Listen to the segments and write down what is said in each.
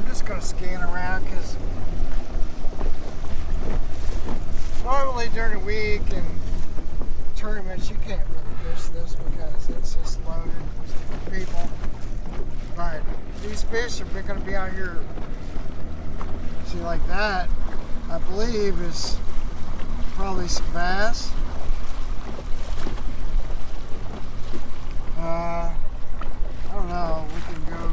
just going to scan around because normally during the week and tournaments you can't really fish this because it's just loaded with people. But these fish are going to be out here. See, like that, I believe is probably some bass. I don't know. We can go.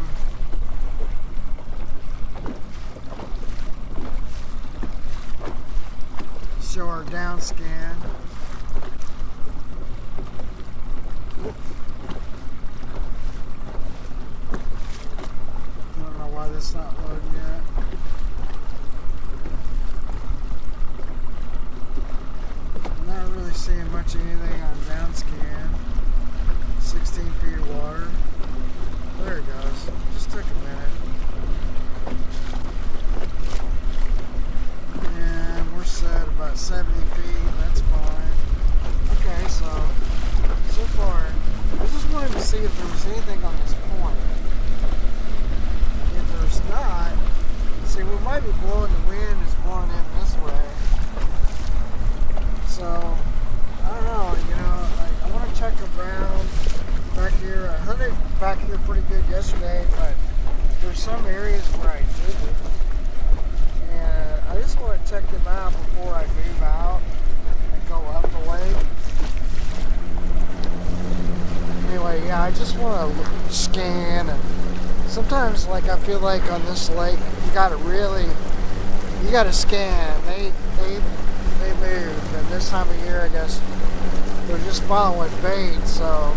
Show our down scan. I don't know why this is not loading yet. I'm not really seeing much of anything on down scan. 16 feet of water. There it goes. Just took a minute. And we're set about 70 feet. That's fine. Okay, so far, I just wanted to see if there was anything on this point. If there's not, see, we might be blowing, the wind is blowing in this way. So, I don't know, you know, I want to check around back here. I hunted back here pretty good yesterday, but there's some areas where I didn't. And I just want to check them out before I move out and go up the lake. Anyway, yeah, I just want to scan, and sometimes, like, I feel like on this lake, you gotta scan. They move, and this time of year, I guess, they're just following bait, so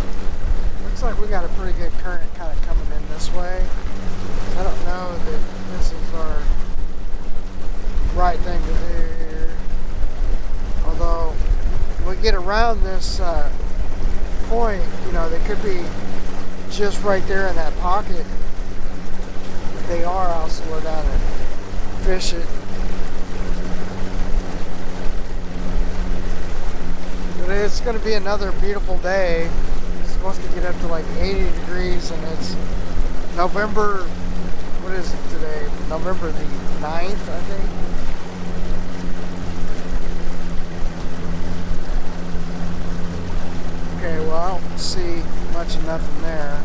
looks like we got a pretty good current kind of coming in this way. I don't know that this is our right thing to do here. Although, when we get around this point, you know, they could be just right there in that pocket. If they are, I'll slow down and fish it. But it's going to be another beautiful day. It's supposed to get up to like 80 degrees, and it's November, what is it today? November the 9th, I think. Okay, well, I don't see much of nothing there.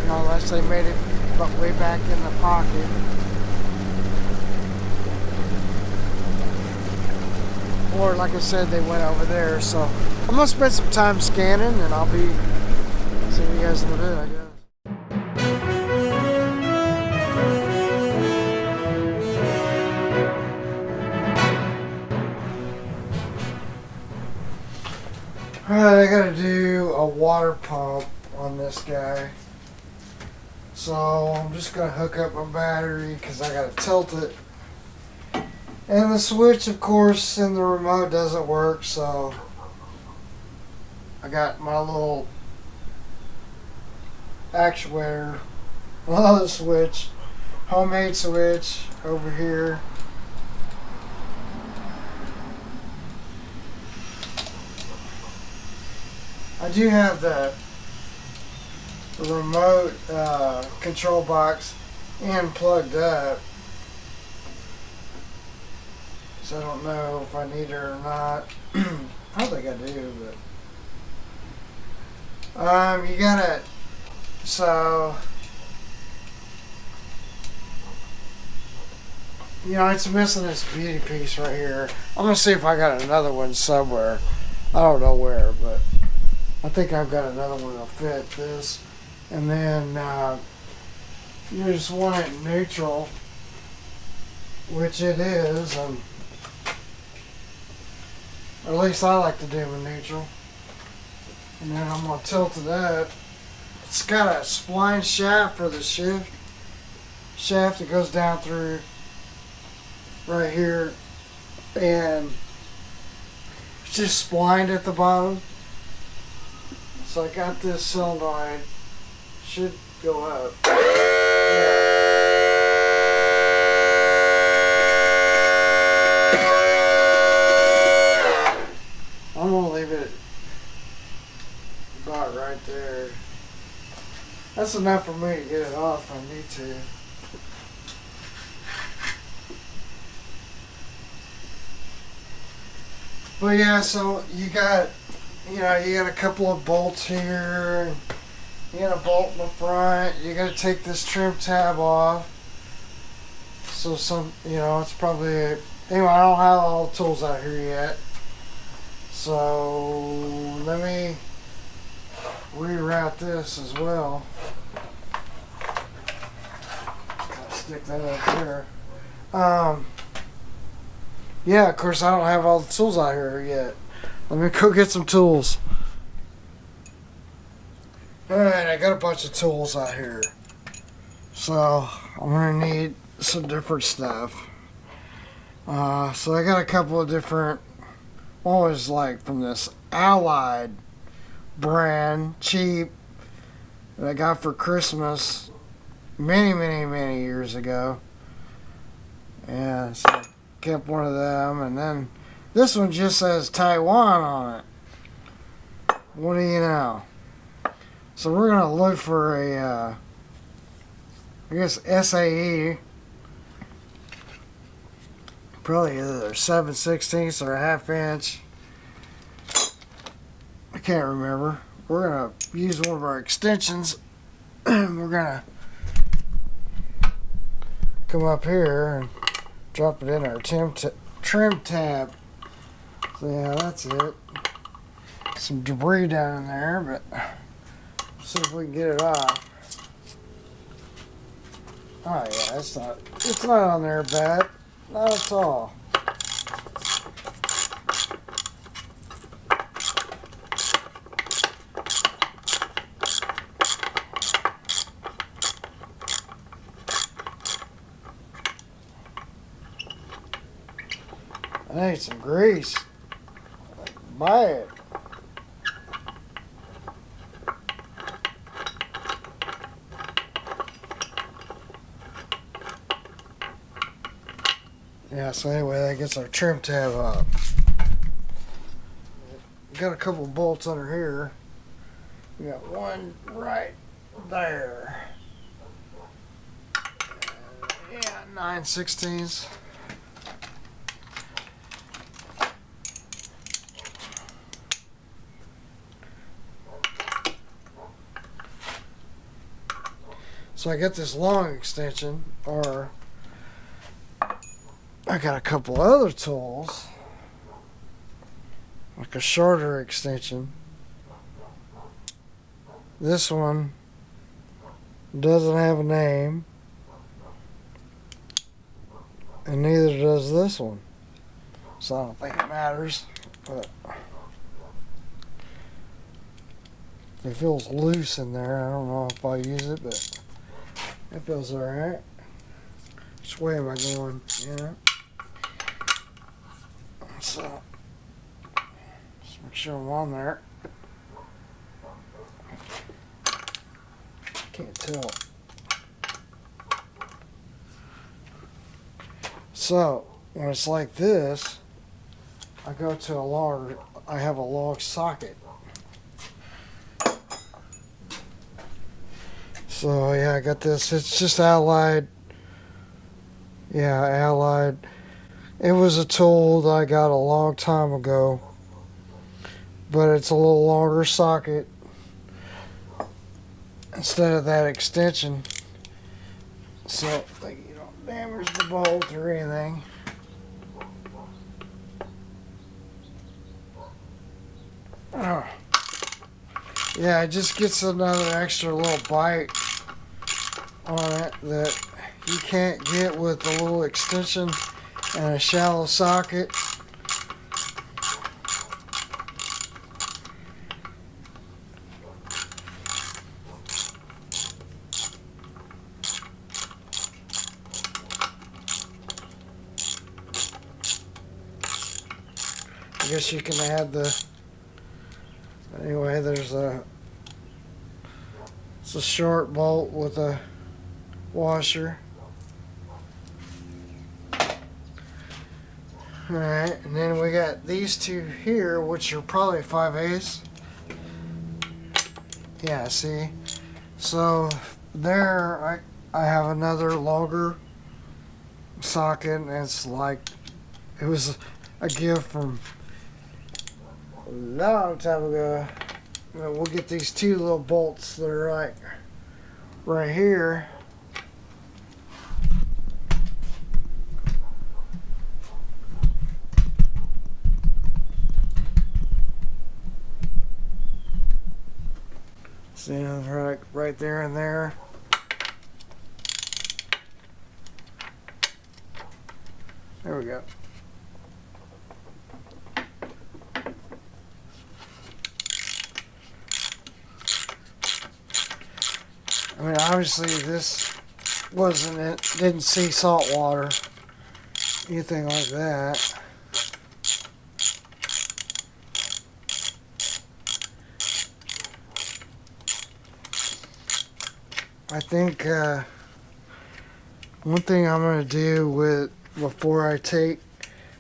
You know, unless they made it way back in the pocket. Or, like I said, they went over there, so I'm gonna spend some time scanning, and I'll be seeing you guys in a bit, I guess. Alright, I gotta do a water pump on this guy. So I'm just gonna hook up my battery because I gotta tilt it. And the switch, of course, in the remote doesn't work, so I got my little actuator, another switch, homemade switch over here. I do have the remote control box and plugged up. So I don't know if I need it or not. I don't think I do, but you gotta, so you know, it's missing this beauty piece right here. I'm gonna see if I got another one somewhere. I don't know where, but I think I've got another one that'll fit this. And then you just want it neutral, which it is, and or at least I like to do with neutral. And then I'm going to tilt it up. It's got a spline shaft for the shift shaft that goes down through right here, and it's just splined at the bottom. So I got this solenoid, should go up. Yeah. That's enough for me to get it off if I need to. But yeah, so you got a couple of bolts here. You got a bolt in the front. You got to take this trim tab off. So it's probably anyway. I don't have all the tools out here yet. So let me reroute this as well. Gotta stick that up there. Yeah, of course I don't have all the tools out here yet. Let me go get some tools. Alright, I got a bunch of tools out here. So I'm gonna need some different stuff. So I got a couple of different, one was like from this Allied brand, cheap, that I got for Christmas many years ago. And so I kept one of them, and then this one just says Taiwan on it. What do you know? So we're gonna look for a I guess SAE, probably either 7/16 or a 1/2 inch. I can't remember. We're gonna use one of our extensions. We're gonna come up here and drop it in our trim tab. So yeah, that's it. Some debris down in there, but see if we can get it off. Oh yeah, it's not on there bad. Not at all. I need some grease. Buy it. Yeah, so anyway, that gets our trim tab up. We got a couple of bolts under here. We got one right there. Yeah, 9/16. So I got this long extension, or I got a couple other tools, like a shorter extension. This one doesn't have a name, and neither does this one. So I don't think it matters, but it feels loose in there. I don't know if I'll use it, but it feels alright. Which way am I going? Yeah. So, just make sure I'm on there. Can't tell. So, when it's like this, I go to I have a long socket. So yeah, I got this. It's just Allied. Yeah, Allied. It was a tool that I got a long time ago, but it's a little longer socket instead of that extension, so like you don't damage the bolt or anything. Oh. Yeah, it just gets another extra little bite on it that you can't get with a little extension and a shallow socket. I guess you can add anyway, it's a short bolt with a washer. Alright, and then we got these two here, which are probably 5/8. Yeah, see? So there I have another longer socket, and it's like it was a gift from a long time ago. We'll get these two little bolts that are right here. See, right there and there. There we go. I mean, obviously this didn't see salt water, anything like that. I think one thing I'm going to do before I take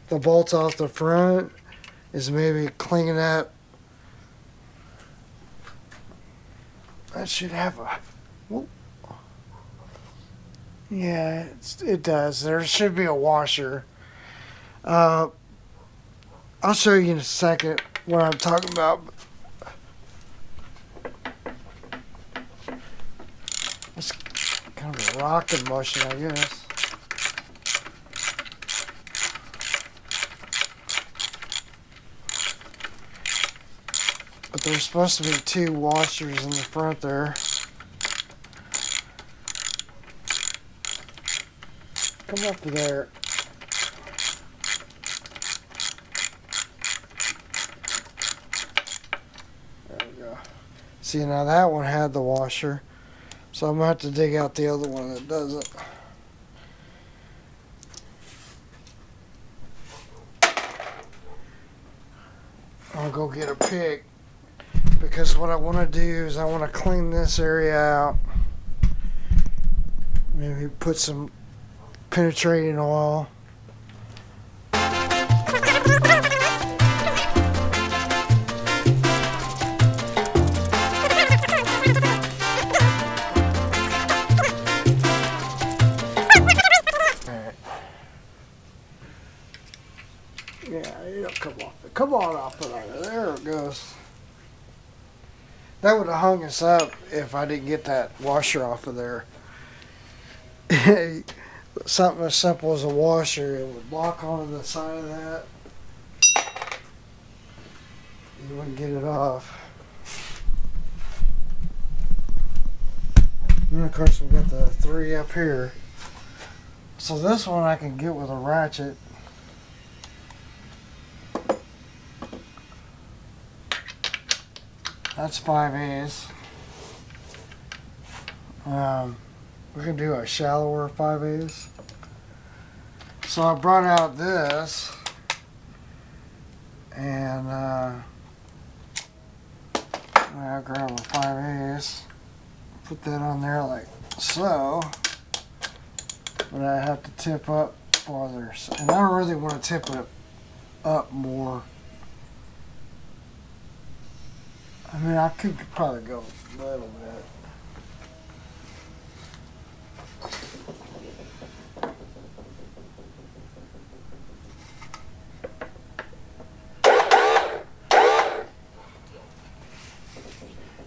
the bolts off the front is maybe clean it up. That should have a... Whoop. Yeah, it does. There should be a washer. I'll show you in a second what I'm talking about. It's kind of a rocking motion, I guess. But there's supposed to be two washers in the front there. Come up to there. There we go. See, now that one had the washer. So I'm going to have to dig out the other one that doesn't. I'll go get a pick, because what I want to do is I want to clean this area out. Maybe put some penetrating oil. Yeah, it'll come off. Come on off of there. There it goes. That would have hung us up if I didn't get that washer off of there. Something as simple as a washer, it would lock onto the side of that. You wouldn't get it off. And of course we got the 3 up here. So this one I can get with a ratchet. That's 5/8. We can do a shallower 5/8. So I brought out this, and I grab a 5/8, put that on there like so, but I have to tip up farther, and I really want to tip it up more. I mean, I could probably go a little bit.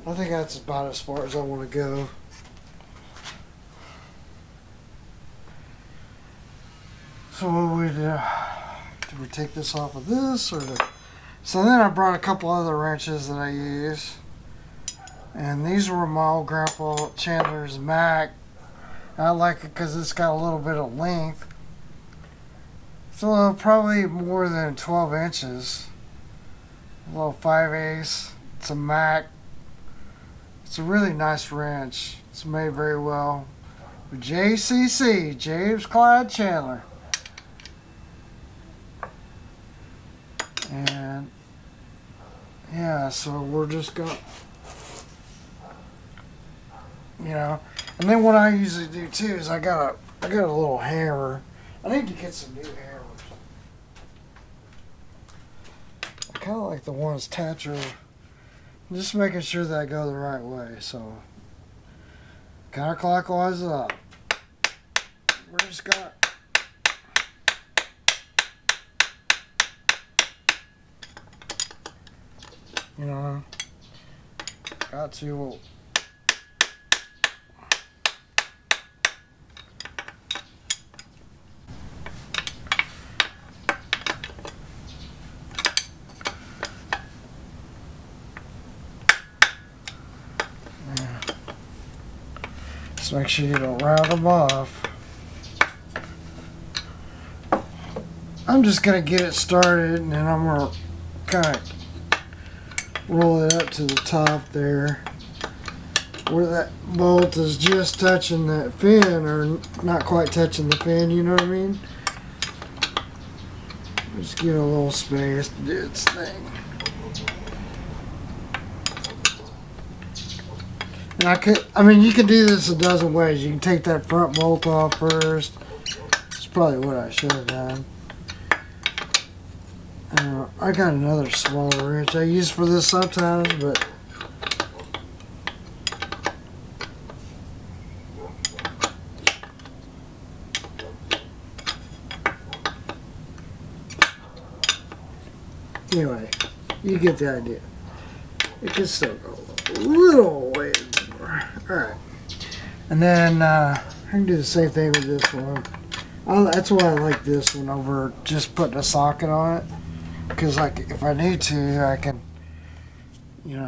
I think that's about as far as I want to go. So what we do? Did we take this off of this, or so then I brought a couple other wrenches that I use, and these were my old Grandpa Chandler's Mac. I like it because it's got a little bit of length. So probably more than 12 inches. A little 5/8. It's a Mac. It's a really nice wrench. It's made very well. JCC, James Clyde Chandler. And yeah, so we're just going, and then what I usually do too is I got a little hammer. I need to get some new hammers. I kind of like the ones Tatcher. I'm just making sure that I go the right way. So Counterclockwise up. We're just gonna. You know, got to. Just make sure you don't round them off. I'm just going to get it started, and then I'm going to kind of roll it up to the top there where that bolt is just touching that fin, or not quite touching the fin, you know what I mean? Just give it a little space to do its thing. And I mean, you can do this a dozen ways. You can take that front bolt off first. That's probably what I should have done. I got another smaller wrench I use for this sometimes, but anyway, you get the idea. It can still go a little ways more. Alright. And then I can do the same thing with this one. That's why I like this one over just putting a socket on it. Because like if I need to, I can, you know.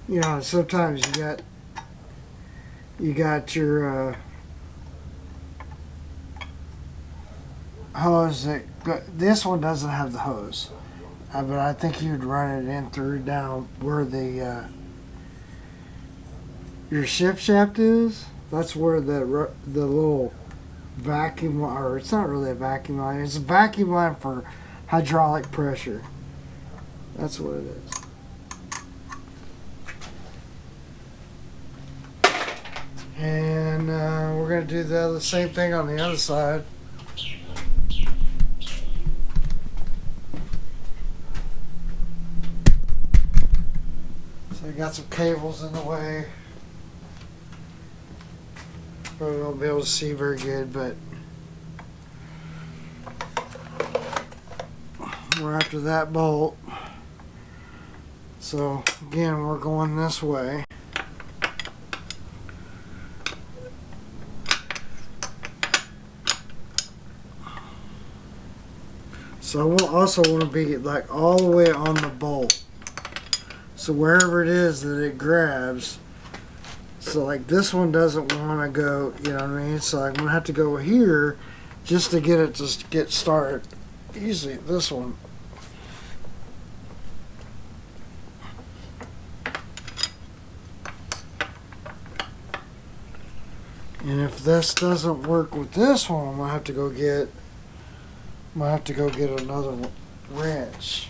You know, sometimes you got your hose this one doesn't have the hose, but I think you'd run it in through down where the your shift shaft is. That's where the little vacuum, or it's not really a vacuum line. It's a vacuum line for hydraulic pressure. That's what it is. And we're going to do the same thing on the other side. So I got some cables in the way. Probably won't be able to see very good, but we're after that bolt. So again, we're going this way. So I also want to be like all the way on the bolt. So wherever it is that it grabs. So like this one doesn't want to go, you know what I mean? So I'm going to have to go here just to get it to get started. Easy, this one. And if this doesn't work with this one, I'm going to have to go get another wrench.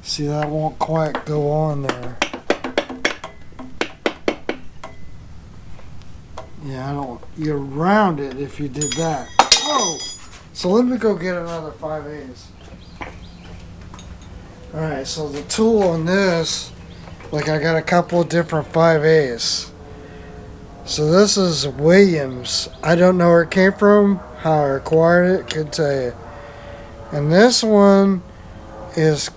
See, that won't quite go on there. Yeah, I don't. You round it if you did that. Oh! So let me go get another 5/8. Alright, so the tool on this, like I got a couple of different 5/8. So this is Williams. I don't know where it came from, how I acquired it, couldn't tell you. And this one is,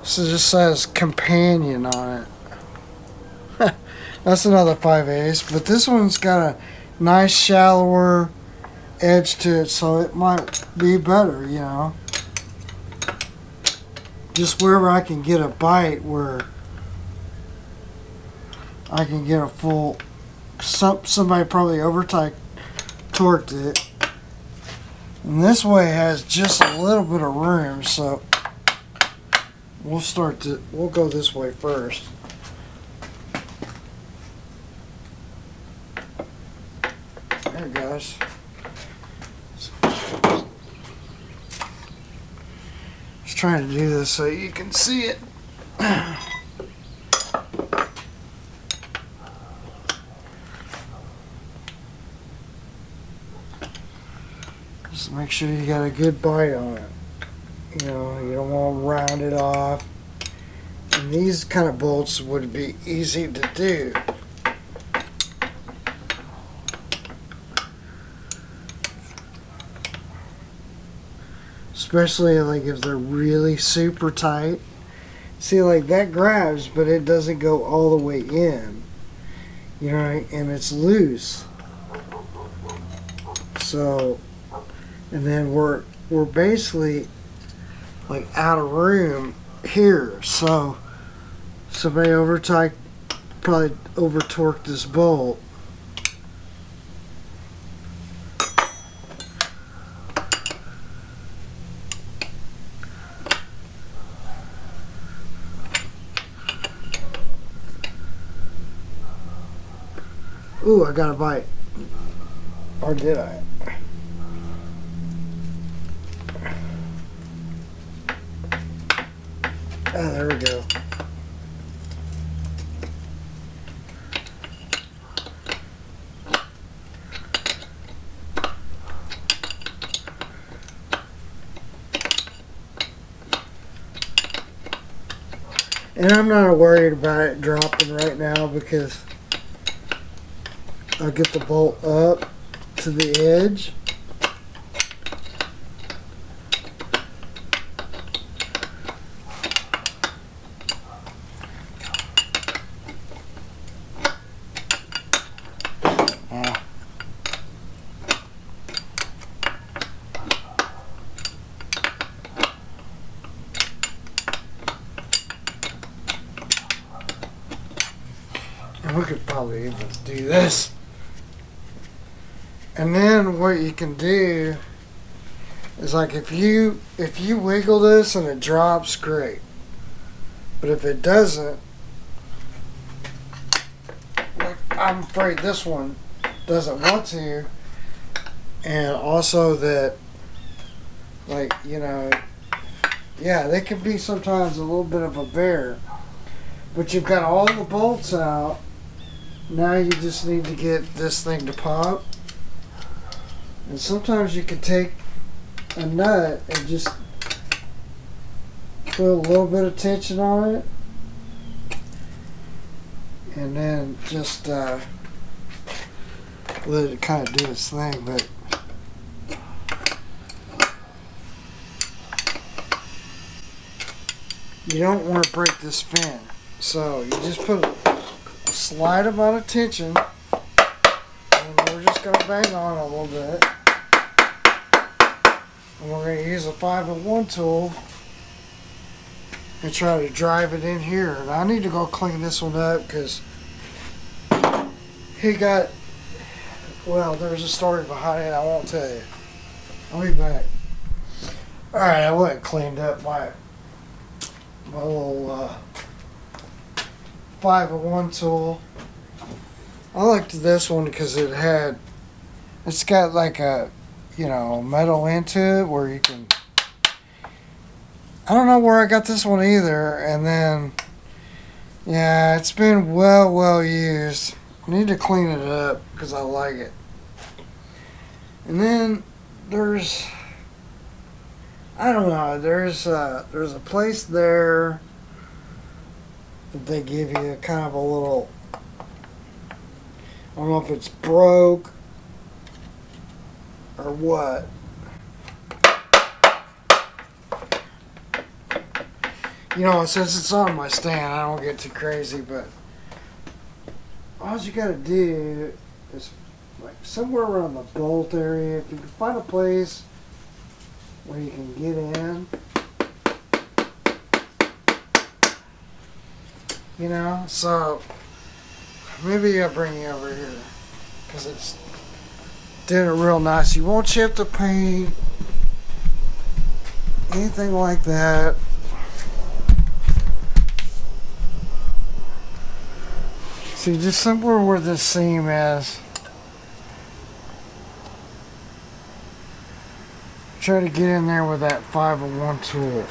so it just says companion on it. That's another 5/8, but this one's got a nice shallower edge to it, so it might be better, you know. Just wherever I can get a bite where I can get a full, somebody probably over torqued it. And this way has just a little bit of room, so we'll go this way first. There it goes. Just trying to do this so you can see it. Just make sure you got a good bite on it. You know, you don't want to round it off. And these kind of bolts would be easy to do. Especially like if they're really super tight. See, like that grabs, but it doesn't go all the way in. You know, and it's loose. So, and then we're basically like out of room here. So somebody probably over torqued this bolt. Ooh, I got a bite. Or did I? Ah, there we go. And I'm not worried about it dropping right now because I'll get the bolt up to the edge. And we could probably even do this. And then what you can do is like if you wiggle this and it drops, great. But if it doesn't, like I'm afraid this one doesn't want to, and also that, like, you know, yeah, they can be sometimes a little bit of a bear. But you've got all the bolts out. Now you just need to get this thing to pop. And sometimes you can take a nut and just put a little bit of tension on it. And then just let it kind of do its thing. But you don't want to break this fin. So you just put a slight amount of tension. And we're just going to bang on a little bit. And we're going to use a 5-in-1 tool and try to drive it in here. And I need to go clean this one up because he got, well, there's a story behind it I won't tell you. I'll be back. Alright, I went and cleaned up my little 5-in-1 tool. I liked this one because it's got like a, you know, metal into it where you can, I don't know where I got this one either. And then, yeah, it's been well used. I need to clean it up because I like it. And then there's, I don't know, there's a place there that they give you kind of a little, I don't know if it's broke or what. You know, since it's on my stand, I don't get too crazy, but all you gotta do is like somewhere around the bolt area, if you can find a place where you can get in, you know, so maybe I'll bring you over here because it's doing it real nice. You won't chip the paint, anything like that. See, just somewhere where this seam is. Try to get in there with that 501 tool.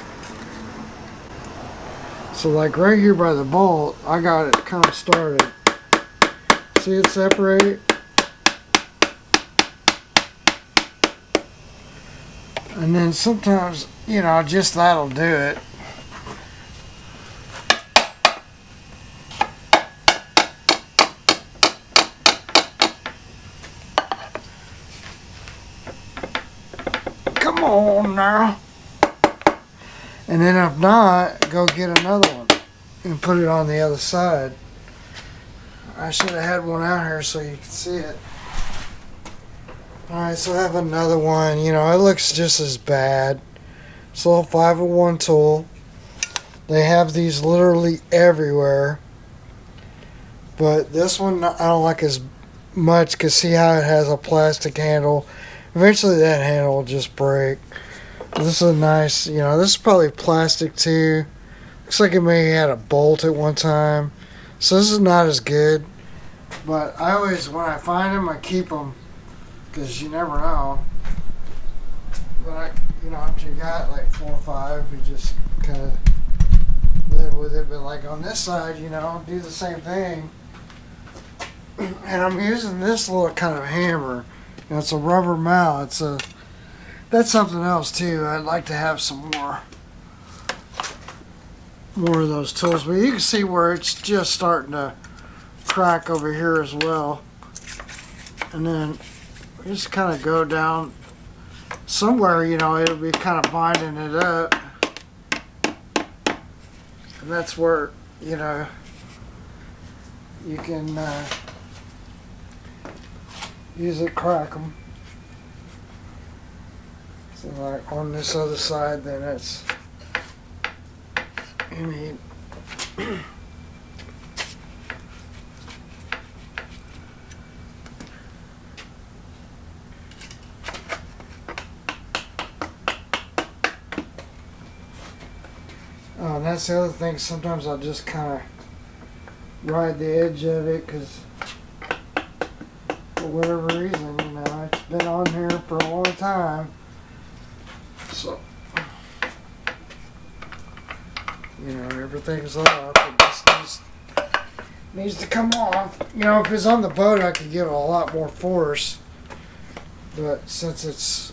So like right here by the bolt, I got it kind of started. See it separate? And then sometimes, you know, just that'll do it. Come on now. And then if not, go get another one and put it on the other side. I should have had one out here so you can see it. Alright, so I have another one. You know, it looks just as bad. It's a little 501 tool. They have these literally everywhere. But this one I don't like as much because see how it has a plastic handle. Eventually that handle will just break. This is a nice, you know, this is probably plastic too. Looks like it may have had a bolt at one time. So this is not as good. But I always, when I find them, I keep them. Because you never know. But you know, after you got like 4 or 5, you just kind of live with it. But like on this side, you know, do the same thing. And I'm using this little kind of hammer. You know, it's a rubber mallet. That's something else too. I'd like to have some more of those tools. But you can see where it's just starting to crack over here as well. And then we just kind of go down somewhere, you know, it'll be kind of binding it up. And that's where, you know, you can use it, crack them. So like on this other side, then it's, you need oh, and that's the other thing, sometimes I'll just kind of ride the edge of it because for whatever reason, you know, it's been on here for a long time. So, you know, everything's off. It just needs to come off. You know, if it's on the boat, I could give it a lot more force. But since it's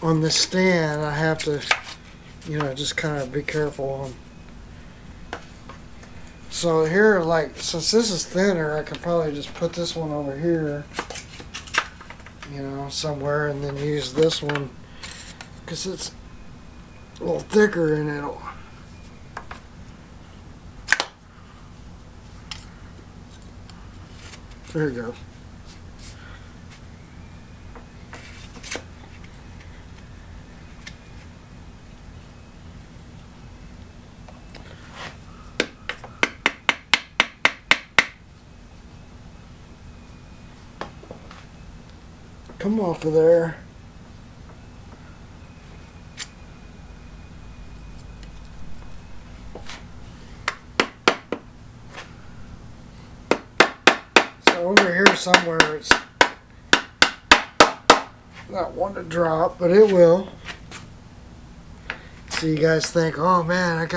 on the stand, I have to, you know, just kind of be careful. So here, like, since this is thinner, I could probably just put this one over here, you know, somewhere, and then use this one because it's a little thicker and it'll there you go. Come off of there. So over here somewhere it's not one to drop, but it will. So you guys think, oh man,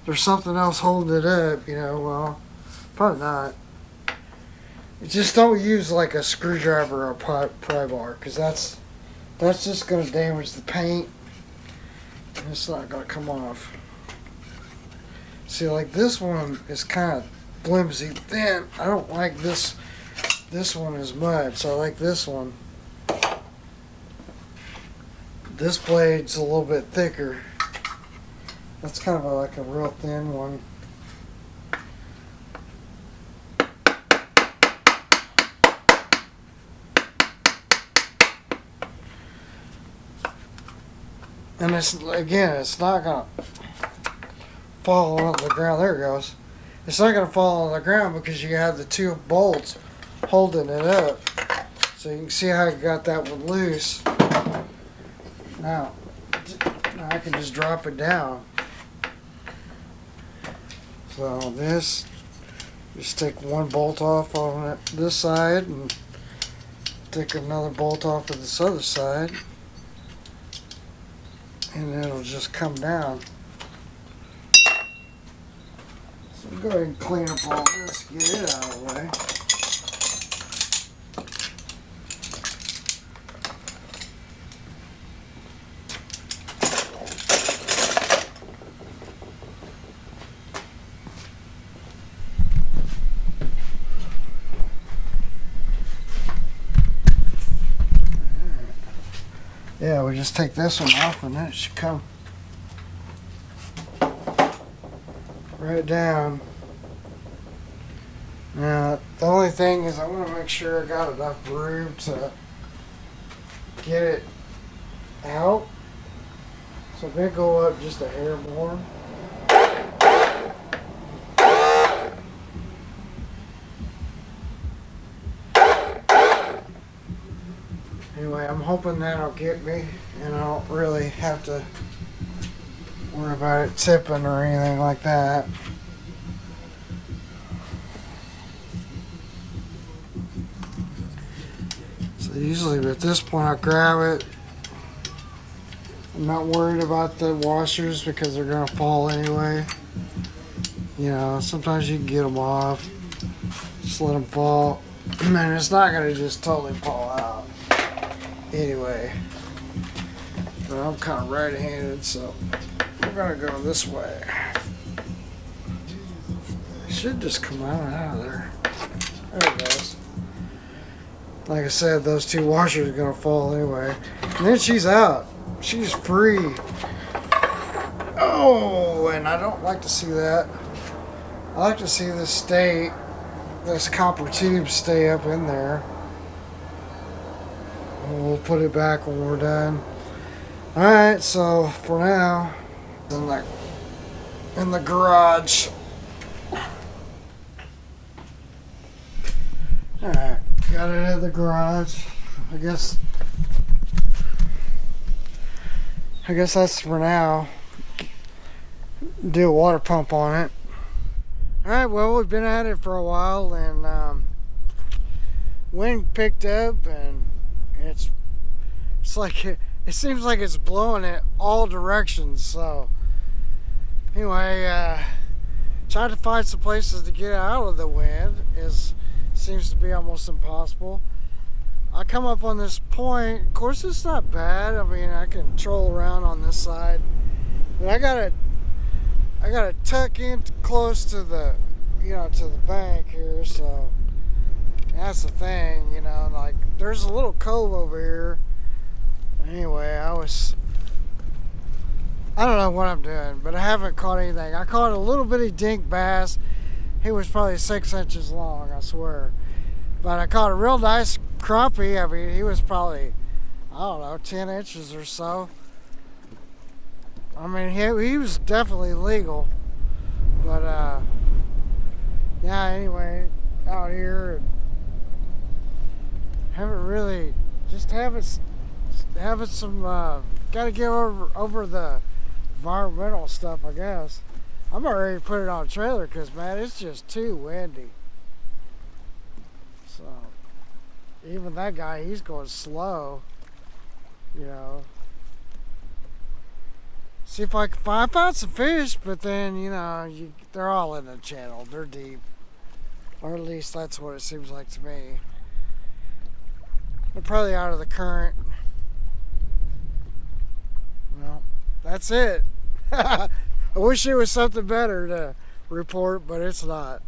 there's something else holding it up, you know, well, probably not. Just don't use like a screwdriver or a pry bar because that's just going to damage the paint and it's not going to come off. See, like this one is kind of flimsy thin. I don't like this one as much. I like this one. This blade's a little bit thicker. That's kind of like a real thin one. And it's, again, it's not going to fall on the ground. There it goes. it's not going to fall on the ground because you have the two bolts holding it up. So you can see how I got that one loose. Now I can just drop it down. So this, just take one bolt off on this side and take another bolt off of this other side, and then it'll just come down. So go ahead and clean up all this, get it out of the way. Yeah, we just take this one off and then it should come right down. Now, the only thing is I want to make sure I got enough room to get it out. So I'm going to go up just a hair more. Anyway, I'm hoping that'll get me and I don't really have to worry about it tipping or anything like that. So usually at this point I grab it. I'm not worried about the washers because they're going to fall anyway. You know, sometimes you can get them off. Just let them fall. And it's not going to just totally fall out. Anyway, but I'm kind of right-handed, so we're gonna go this way. It should just come out of there. There it goes. Like I said, those two washers are gonna fall anyway. And then she's out. She's free. Oh, and I don't like to see that. I like to see this copper tube stay up in there. We'll put it back when we're done. Alright, so for now, in the garage. Alright, got it in the garage. I guess that's for now. Do a water pump on it. Alright, well, we've been at it for a while, and wind picked up, and it's like it seems like it's blowing in all directions. So anyway, trying to find some places to get out of the wind seems to be almost impossible. I come up on this point. Of course, it's not bad. I mean, I can troll around on this side, but I gotta tuck in close to the to the bank here. So that's the thing, like there's a little cove over here. Anyway, I don't know what I'm doing, but I haven't caught anything. I caught a little bitty dink bass. He was probably 6 inches long, I swear. But I caught a real nice crappie. I mean, he was probably, I don't know, 10 inches or so. I mean, he was definitely legal. But, yeah, anyway, out here, having some, gotta get over the environmental stuff, I guess. I'm not ready to put it on a trailer because, man, it's just too windy. So, even that guy, he's going slow, See if I can find. I found some fish, but then, they're all in the channel. They're deep. Or at least that's what it seems like to me. They're probably out of the current. Well, that's it. I wish it was something better to report, but it's not.